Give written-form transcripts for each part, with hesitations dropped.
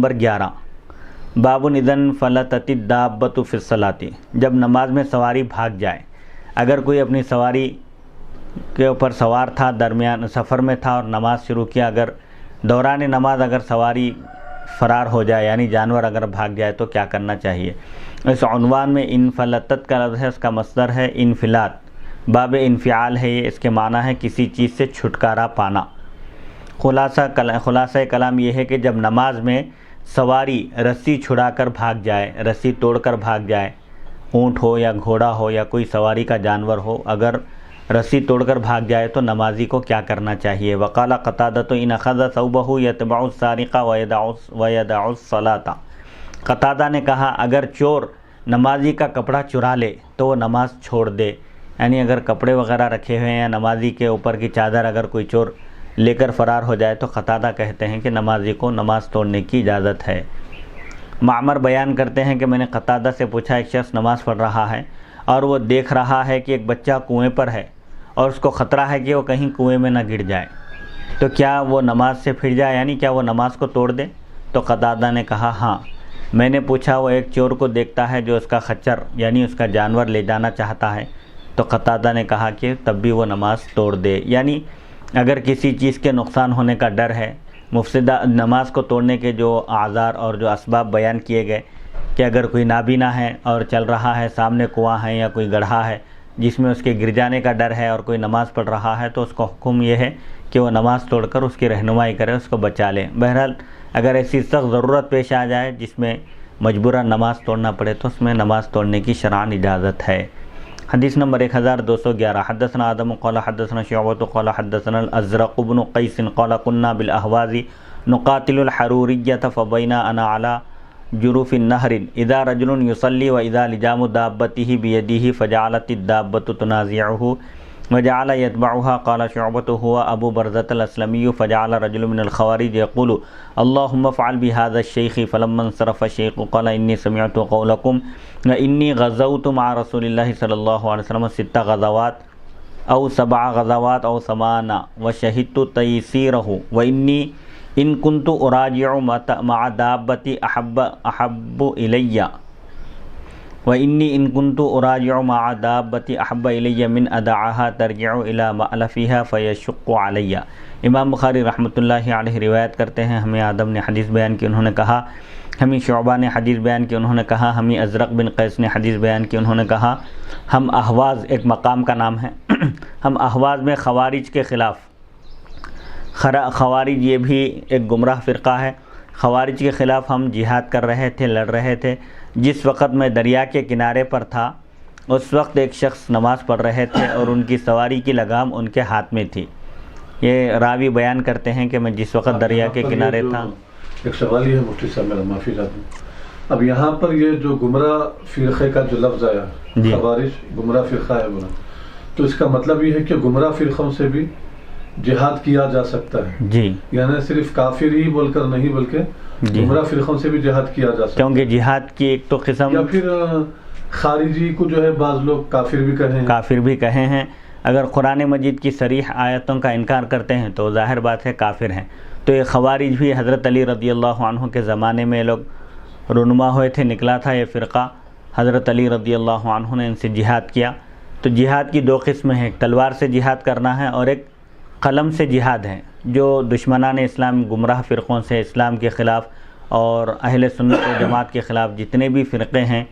Number 11 باب اذن فلتت الدابۃ فی الصلاۃ، جب نماز میں سواری بھاگ جائے. اگر کوئی اپنی سواری کے اوپر سوار تھا، درمیان سفر میں تھا اور نماز شروع کیا، اگر دوران نماز اگر سواری فرار ہو جائے یعنی جانور اگر بھاگ جائے تو کیا کرنا چاہیے. اس عنوان میں انفلتت کا لفظ ہے، اس کا مصدر ہے انفلات، باب انفعال ہے یہ، اس کے معنی ہے کسی چیز سے چھٹکارا پانا. خلاصہ کلام یہ ہے کہ جب نماز میں سواری رسی چھڑا کر بھاگ جائے، رسی توڑ کر بھاگ جائے، اونٹ ہو یا گھوڑا ہو یا کوئی سواری کا جانور ہو، اگر رسی توڑ کر بھاگ جائے تو نمازی کو کیا کرنا چاہیے. وقال قتادۃ ان اخذ ثوبہ یتبع السارق ویدع الصلاۃ. قتادہ نے کہا اگر چور نمازی کا کپڑا چرا لے تو وہ نماز چھوڑ دے، یعنی اگر کپڑے وغیرہ رکھے ہوئے ہیں یا نمازی کے اوپر کی چادر اگر کوئی چور لے کر فرار ہو جائے تو قتادہ کہتے ہیں کہ نمازی کو نماز توڑنے کی اجازت ہے. معمر بیان کرتے ہیں کہ میں نے قتادہ سے پوچھا، ایک شخص نماز پڑھ رہا ہے اور وہ دیکھ رہا ہے کہ ایک بچہ کنویں پر ہے اور اس کو خطرہ ہے کہ وہ کہیں کنویں میں نہ گر جائے، تو کیا وہ نماز سے پھر جائے، یعنی کیا وہ نماز کو توڑ دے؟ تو قتادہ نے کہا ہاں. میں نے پوچھا وہ ایک چور کو دیکھتا ہے جو اس کا خچر یعنی اس کا جانور لے جانا چاہتا ہے، تو قتادہ نے کہا کہ تب بھی وہ نماز توڑ دے. یعنی اگر کسی چیز کے نقصان ہونے کا ڈر ہے، مفسدہ نماز کو توڑنے کے جو اعذار اور جو اسباب بیان کیے گئے کہ اگر کوئی نابینا ہے اور چل رہا ہے، سامنے کنواں ہے یا کوئی گڑھا ہے جس میں اس کے گر جانے کا ڈر ہے اور کوئی نماز پڑھ رہا ہے، تو اس کو حکم یہ ہے کہ وہ نماز توڑ کر اس کی رہنمائی کرے، اس کو بچا لے. بہرحال اگر ایسی سخت ضرورت پیش آ جائے جس میں مجبوراً نماز توڑنا پڑے تو اس میں نماز توڑنے کی شرعاً اجازت ہے. حدیث نمبر 1211 حدثنا آدم قال حدثنا شعبۃ قال حدثنا الازرق بن قیس قال كنا بالاهواز نقاتل الحروریۃ فبینا انا على جروف النهر اذا رجل يصلي واذا لجام دابته بيده فجعلت الدابة تنازعه وجعل يتبعها. قال شعبة هو ابو برزة الاسلمي فجعل رجل من الخوارج يقول اللهم افعل بهذا الشيخ فلما انصرف الشيخ قال اني سمعت قولكم واني غزوت مع رسول الله صلى الله عليه وسلم 6 غزوات او 7 غزوات او 8 وشهدت تيسيره واني ان كنت اراجع مع دابتي احب الي وإني إن كنت أراجع مع دابتي أحب إلي من أدعها ترجع إلى مألفها فيشق علي. امام بخاری رحمۃ اللہ علیہ روایت کرتے ہیں، ہمیں آدم نے حدیث بیان کی، انہوں نے کہا، ہمیں شعبہ نے حدیث بیان کی، انہوں نے کہا، ہمیں ازرق بن قیس نے حدیث بیان کی، انہوں نے کہا ہم احواز ایک مقام کا نام ہے، ہم احواز میں خوارج کے خلاف، خوارج یہ بھی ایک گمراہ فرقہ ہے، خوارج کے خلاف ہم جہاد کر رہے تھے، لڑ رہے تھے. جس وقت میں دریا کے کنارے پر تھا اس وقت ایک شخص نماز پڑھ رہے تھے اور ان کی سواری کی لگام ان کے ہاتھ میں تھی. یہ راوی بیان کرتے ہیں کہ میں جس وقت دریا کے کنارے تھا. ایک سوال یہ ہے مفتی صاحب، میرا معافی چاہتا ہوں، اب یہاں پر یہ جو گمراہ فرقے کا جو لفظ آیا، خوارج گمراہ فرقہ ہے بولا، تو اس کا مطلب یہ ہے کہ گمراہ فرقوں سے بھی جہاد کیا جا سکتا ہے جی، یعنی صرف کافر ہی بول کر نہیں بلکہ گمراہ فرقوں سے بھی جہاد کیا جا سکتا ہے. کیونکہ جہاد کی ایک تو قسم، یا پھر خارجی کو جو ہے بعض لوگ کافر بھی کہے ہیں. اگر قرآن مجید کی صریح آیتوں کا انکار کرتے ہیں تو ظاہر بات ہے کافر ہیں. تو یہ خوارج بھی حضرت علی رضی اللہ عنہ کے زمانے میں لوگ رونما ہوئے تھے، نکلا تھا یہ فرقہ، حضرت علی رضی اللہ عنہ نے ان سے جہاد کیا. تو جہاد کی 2 قسمیں ہیں، ایک تلوار سے جہاد کرنا ہے اور ایک قلم سے جہاد ہے. جو دشمنان اسلام گمراہ فرقوں سے اسلام کے خلاف اور اہل سنت و جماعت کے خلاف جتنے بھی فرقے ہیں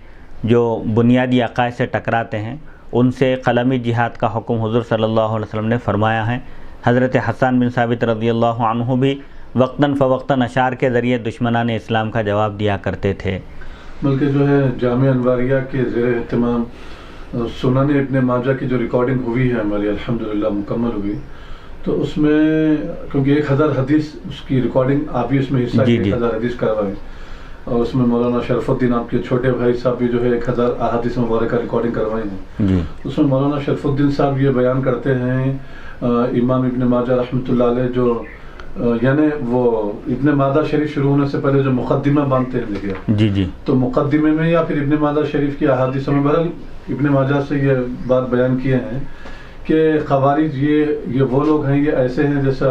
جو بنیادی عقائد سے ٹکراتے ہیں، ان سے قلمی جہاد کا حکم حضور صلی اللہ علیہ وسلم نے فرمایا ہے. حضرت حسان بن ثابت رضی اللہ عنہ بھی وقتاً فوقتاً اشعار کے ذریعے دشمنان اسلام کا جواب دیا کرتے تھے. بلکہ جو ہے جامع انواریہ کے زیر اہتمام سنن ابن ماجہ کی جو ریکارڈنگ ہوئی ہے ہماری الحمدللہ مکمل ہوئی، تو اس میں کیونکہ 1000 حدیث اس کی ریکارڈنگ آپ بھی اس میں حصہ 1000 حدیث کروائے، اور اس میں مولانا شرف الدین آپ کے چھوٹے بھائی صاحب بھی جو ہے 1000 احادیث مبارکہ ریکارڈنگ کروائی ہیں. اس میں مولانا شرف الدین صاحب یہ بیان کرتے ہیں امام ابن ماجہ رحمۃ اللہ علیہ جو یعنی وہ ابن ماجہ شریف شروع ہونے سے پہلے جو مقدمہ باندھتے ہیں دیکھیے، تو مقدمے میں یا پھر ابن ماجہ شریف کی احادیث میں بہرحال ابن ماجہ سے یہ بات بیان کیے ہیں کہ خوارج یہ وہ لوگ ہیں، یہ ایسے ہیں جیسا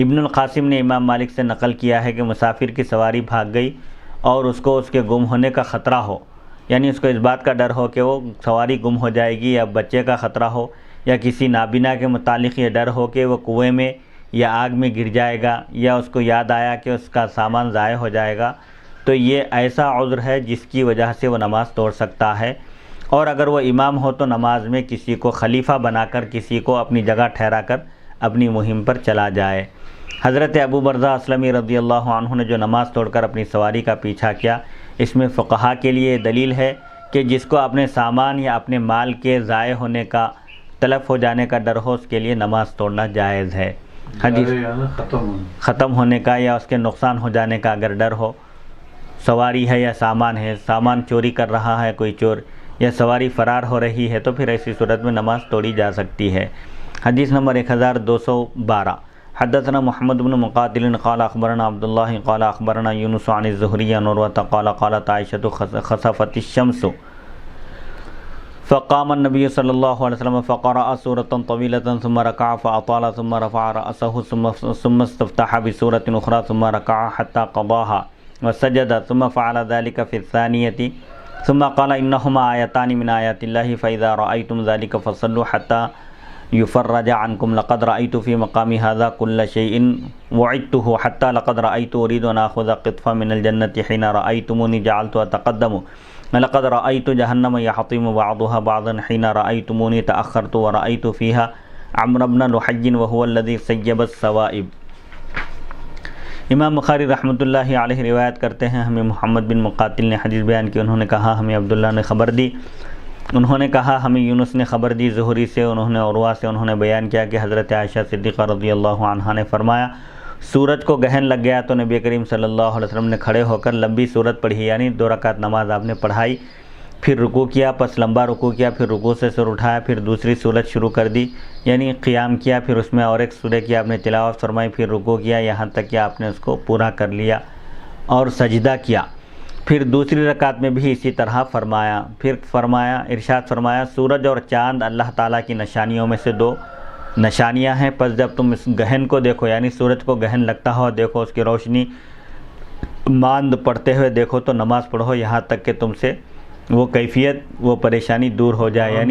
ابن القاسم نے امام مالک سے نقل کیا ہے کہ مسافر کی سواری بھاگ گئی اور اس کو اس کے گم ہونے کا خطرہ ہو، یعنی اس کو اس بات کا ڈر ہو کہ وہ سواری گم ہو جائے گی، یا بچے کا خطرہ ہو، یا کسی نابینا کے متعلق یہ ڈر ہو کہ وہ کنویں میں یا آگ میں گر جائے گا، یا اس کو یاد آیا کہ اس کا سامان ضائع ہو جائے گا، تو یہ ایسا عذر ہے جس کی وجہ سے وہ نماز توڑ سکتا ہے۔ اور اگر وہ امام ہو تو نماز میں کسی کو خلیفہ بنا کر، کسی کو اپنی جگہ ٹھہرا کر اپنی مہم پر چلا جائے۔ حضرت ابو برزہ اسلمی رضی اللہ عنہ نے جو نماز توڑ کر اپنی سواری کا پیچھا کیا، اس میں فقہا کے لیے دلیل ہے کہ جس کو اپنے سامان یا اپنے مال کے ضائع ہونے کا، تلف ہو جانے کا ڈر ہو، اس کے لیے نماز توڑنا جائز ہے۔ حدیث ختم ہونے کا یا اس کے نقصان ہو جانے کا اگر ڈر ہو، سواری ہے یا سامان ہے، سامان چوری کر رہا ہے کوئی چور، یا سواری فرار ہو رہی ہے، تو پھر ایسی صورت میں نماز توڑی جا سکتی ہے۔ حدیث نمبر 1212، حدثنا محمد بن مقاتل قال اخبرنا عبد الله قال اخبرنا يونس عن الزهري عن عروة قال قالت عائشة خسفت الشمس فقام النبي صلى الله عليه وسلم فقرأ سورة طويلة ثم ركع فأطال ثم رفع رأسه ثم استفتح بسورة أخرى ثم ركع حتى قضاها وسجد ثم فعل ذلك في الثانية ثم قال إنهما آيتان من آيات الله فإذا رأيتم ذلك فصلوا حتى يفرج عنكم لقد رأيت في مقام هذا كل شيء وعدته حتى لقد رأيت أريد أن آخذ قطفا من الجنة حين رأيتموني جعلت أتقدم لقد رأيت جهنم يحطم بعضها بعضا حين رأيتموني تأخرت ورأيت فيها عمرو بن لحي وهو الذي سيب السوائب۔ امام بخاری رحمۃ اللہ علیہ روایت کرتے ہیں، ہمیں محمد بن مقاتل نے حدیث بیان کی، انہوں نے کہا ہمیں عبداللہ نے خبر دی، انہوں نے کہا ہمیں یونس نے خبر دی زہری سے، انہوں نے عروہ سے، انہوں نے بیان کیا کہ حضرت عائشہ صدیقہ رضی اللہ عنہا نے فرمایا سورج کو گہن لگ گیا تو نبی کریم صلی اللہ علیہ وسلم نے کھڑے ہو کر لمبی سورت پڑھی، یعنی 2 رکعت نماز آپ نے پڑھائی، پھر رکوع کیا، پس لمبا رکوع کیا، پھر رکوع سے سر اٹھایا، پھر دوسری سورت شروع کر دی، یعنی قیام کیا، پھر اس میں اور ایک سورہ کی آپ نے تلاوت فرمائی، پھر رکوع کیا، یہاں تک کہ آپ نے اس کو پورا کر لیا اور سجدہ کیا، پھر دوسری رکعت میں بھی اسی طرح فرمایا، پھر ارشاد فرمایا سورج اور چاند اللہ تعالیٰ کی نشانیوں میں سے 2 نشانیاں ہیں، پس جب تم اس گہن کو دیکھو، یعنی سورج کو گہن لگتا ہو دیکھو، اس کی روشنی ماند پڑتے ہوئے دیکھو تو نماز پڑھو یہاں تک کہ تم سے وہ کیفیت، وہ پریشانی دور ہو جائے،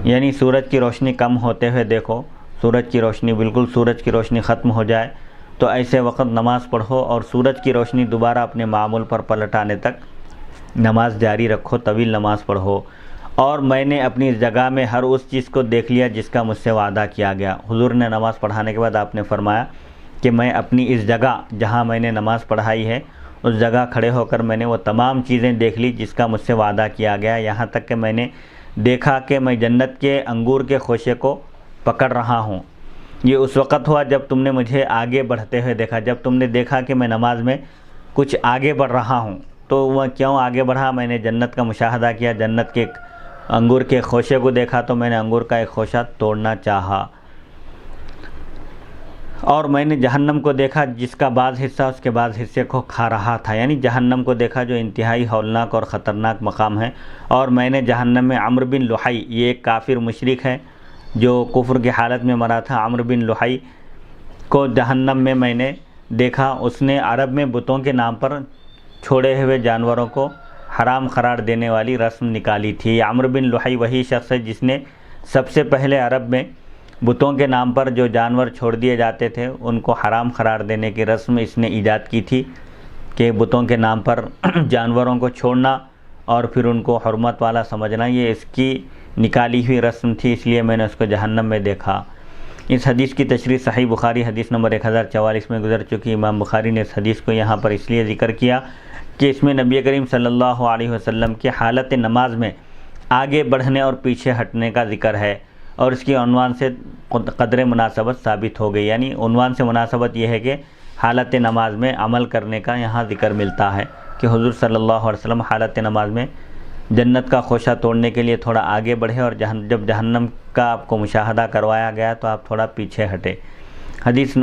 یعنی سورج کی روشنی کم ہوتے ہوئے دیکھو، سورج کی روشنی بالکل سورج کی روشنی ختم ہو جائے تو ایسے وقت نماز پڑھو، اور سورج کی روشنی دوبارہ اپنے معمول پر پلٹ آنے تک نماز جاری رکھو، طویل نماز پڑھو۔ اور میں نے اپنی جگہ میں ہر اس چیز کو دیکھ لیا جس کا مجھ سے وعدہ کیا گیا۔ حضور نے نماز پڑھانے کے بعد آپ نے فرمایا کہ میں اپنی اس جگہ جہاں میں نے نماز پڑھائی ہے اس جگہ کھڑے ہو کر میں نے وہ تمام چیزیں دیکھ لی جس کا مجھ سے وعدہ کیا گیا، یہاں تک کہ میں نے دیکھا کہ میں جنت کے انگور کے خوشے کو پکڑ رہا ہوں۔ یہ اس وقت ہوا جب تم نے مجھے آگے بڑھتے ہوئے دیکھا، جب تم نے دیکھا کہ میں نماز میں کچھ آگے بڑھ رہا ہوں، تو وہ کیوں آگے بڑھا؟ میں نے جنت کا مشاہدہ کیا، جنت کے انگور کے خوشے کو دیکھا تو میں نے انگور کا ایک خوشہ توڑنا چاہا، اور میں نے جہنم کو دیکھا جس کا بعض حصہ اس کے بعض حصے کو کھا رہا تھا، یعنی جہنم کو دیکھا جو انتہائی ہولناک اور خطرناک مقام ہے۔ اور میں نے جہنم میں عمرو بن لحی، یہ ایک کافر مشرک ہے جو کفر کی حالت میں مرا تھا، عمرو بن لحی کو جہنم میں نے دیکھا۔ اس نے عرب میں بتوں کے نام پر چھوڑے ہوئے جانوروں کو حرام قرار دینے والی رسم نکالی تھی۔ عمرو بن لحی وہی شخص ہے جس نے سب سے پہلے عرب میں بتوں کے نام پر جو جانور چھوڑ دیے جاتے تھے ان کو حرام قرار دینے کی رسم اس نے ایجاد کی تھی، کہ بتوں کے نام پر جانوروں کو چھوڑنا اور پھر ان کو حرمت والا سمجھنا، یہ اس کی نکالی ہوئی رسم تھی، اس لیے میں نے اس کو جہنم میں دیکھا۔ اس حدیث کی تشریح صحیح بخاری حدیث نمبر 1044 میں گزر چکی۔ امام بخاری نے اس حدیث کو یہاں پر اس لیے ذکر کیا کہ اس میں نبی کریم صلی اللہ علیہ وسلم کی حالت نماز میں آگے بڑھنے اور پیچھے ہٹنے کا ذکر ہے، اور اس کی عنوان سے قدر مناسبت ثابت ہو گئی، یعنی عنوان سے مناسبت یہ ہے کہ حالت نماز میں عمل کرنے کا یہاں ذکر ملتا ہے کہ حضور صلی اللہ علیہ وسلم حالت نماز میں جنت کا خوشہ توڑنے کے لیے تھوڑا آگے بڑھے، اور جب جہنم کا آپ کو مشاہدہ کروایا گیا تو آپ تھوڑا پیچھے ہٹے۔ حدیث